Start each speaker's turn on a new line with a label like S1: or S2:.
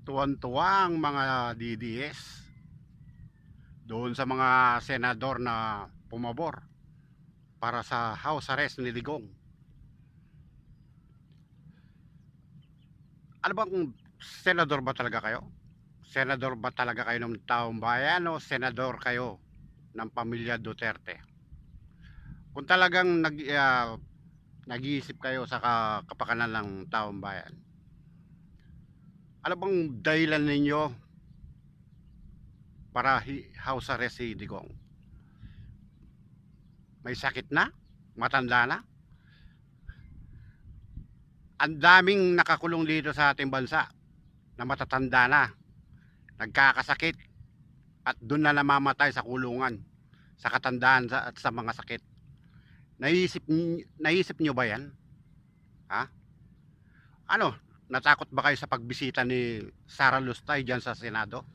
S1: Tuwan-tuwa ang mga DDS doon sa mga senador na pumabor para sa house arrest ni Digong. Ano bang senador ba talaga kayo? Senador ba talaga kayo ng taong bayan o senador kayo ng pamilya Duterte? Kung talagang nag-iisip kayo sa kapakanan ng taong bayan, ano bang dahilan ninyo para house arrest si Digong? May sakit na? Matanda na? Ang daming nakakulong dito sa ating bansa na matatanda na, nagkakasakit at doon na namamatay sa kulungan, sa katandaan at sa mga sakit. Naisip nyo ba yan? Ha? Ano? Natakot ba kayo sa pagbisita ni Sara Lustay dyan sa Senado?